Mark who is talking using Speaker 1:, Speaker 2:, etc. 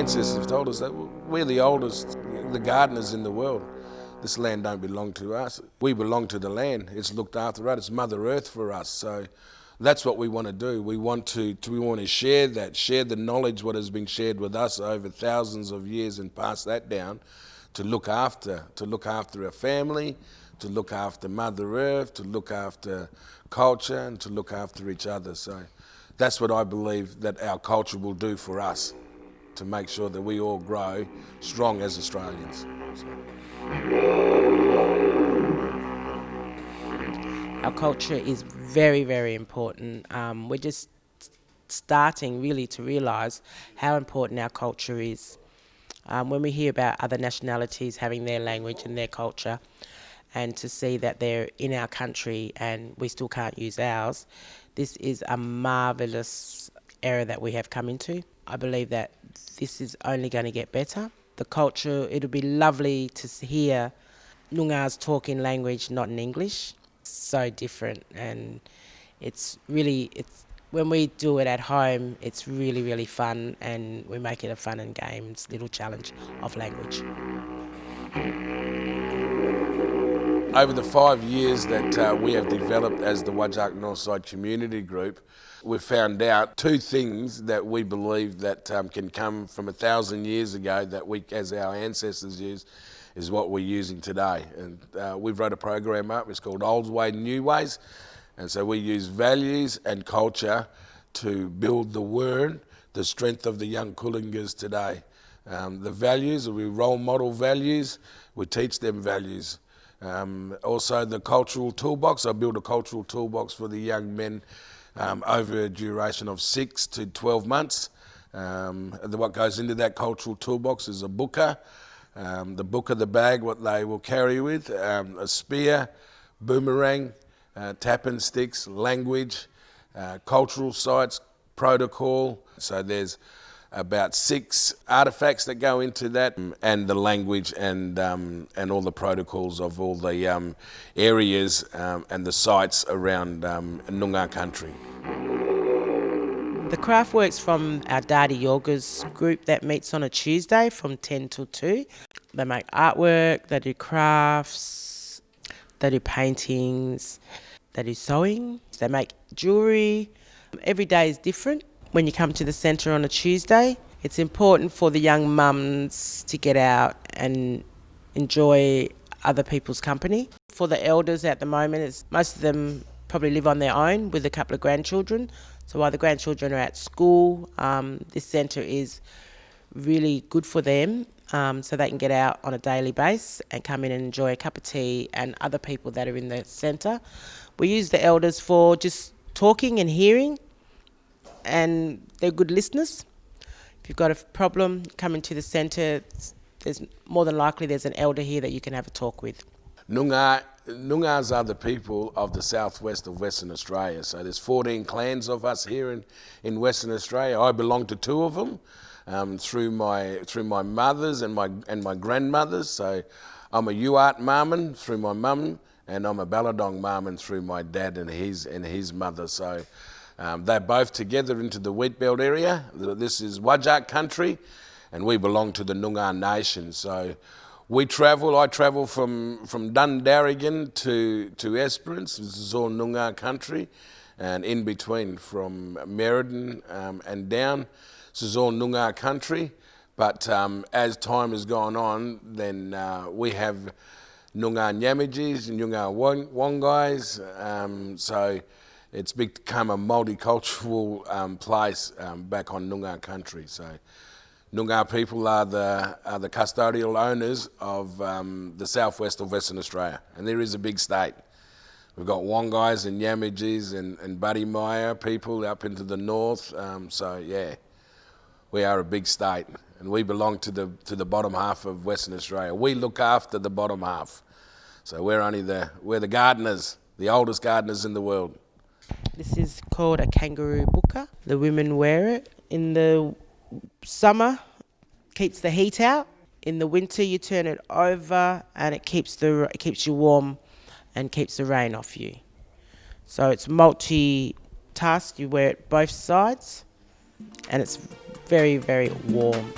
Speaker 1: ancestors have told us that we're the oldest, the gardeners in the world. This land don't belong to us. We belong to the land. It's looked after us. It's Mother Earth for us. So that's what we want to do. We want to share that, share the knowledge what has been shared with us over thousands of years, and pass that down to look after our family, to look after Mother Earth, to look after culture, and to look after each other. So that's what I believe that our culture will do for us, to make sure that we all grow strong as Australians. So.
Speaker 2: Our culture is very, very important. We're just starting really to realise how important our culture is. When we hear about other nationalities having their language and their culture, and to see that they're in our country and we still can't use ours, this is a marvellous era that we have come into. I believe that this is only going to get better. The culture, it'll be lovely to hear Noongars talk in language, not in English. It's so different, and it's when we do it at home, it's really, really fun, and we make it a fun and games little challenge of language.
Speaker 1: Over the 5 years that we have developed as the Wadjak Northside Community Group, we've found out two things that we believe that can come from 1,000 years ago that we, as our ancestors used, is what we're using today. And we've wrote a program up, it's called Old Way, New Ways. And so we use values and culture to build the word, the strength of the young Noongars today. The values, we role model values, we teach them values. Also the cultural toolbox, I built a cultural toolbox for the young men over a duration of 6 to 12 months. What goes into that cultural toolbox is a booker, the bag, what they will carry with, a spear, boomerang, tapping sticks, language, cultural sites, protocol. So there's about 6 artefacts that go into that, and the language and all the protocols of all the areas and the sites around Noongar country.
Speaker 2: The craft works from our Dadi Yogas group that meets on a Tuesday from 10 till 2. They make artwork, they do crafts, they do paintings, they do sewing, they make jewellery. Every day is different. When you come to the centre on a Tuesday, it's important for the young mums to get out and enjoy other people's company. For the elders at the moment, most of them probably live on their own with a couple of grandchildren. So while the grandchildren are at school, this centre is really good for them, so they can get out on a daily basis and come in and enjoy a cup of tea and other people that are in the centre. We use the elders for just talking and hearing, and they're good listeners. If you've got a problem, come into the centre, there's more than likely there's an elder here that you can have a talk with.
Speaker 1: Noongars are the people of the southwest of Western Australia. So there's 14 clans of us here in Western Australia. I belong to 2 of them through my mothers and my grandmothers. So I'm a Uart Marman through my mum, and I'm a Balladong Marman through my dad and his mother. So they're both together into the Wheatbelt area. This is Wadjak country, and we belong to the Noongar nation. So I travel from Dundarrigan to Esperance. This is all Noongar country, and in between from Merredin and down, this is all Noongar country. But as time has gone on, then we have Noongar Nyamajis and Noongar Wongais. So it's become a multicultural place back on Noongar country. So Noongar people are the custodial owners of the southwest of Western Australia, and there is a big state. We've got Wongais and Nyamajis and Buddy Maya people up into the north. So yeah, we are a big state, and we belong to the bottom half of Western Australia. We look after the bottom half, so we're the gardeners, the oldest gardeners in the world.
Speaker 2: This is called a kangaroo booker. The women wear it in the summer, keeps the heat out. In the winter, you turn it over, and it keeps you warm and keeps the rain off you. So it's multi-task. You wear it both sides, and it's very, very warm.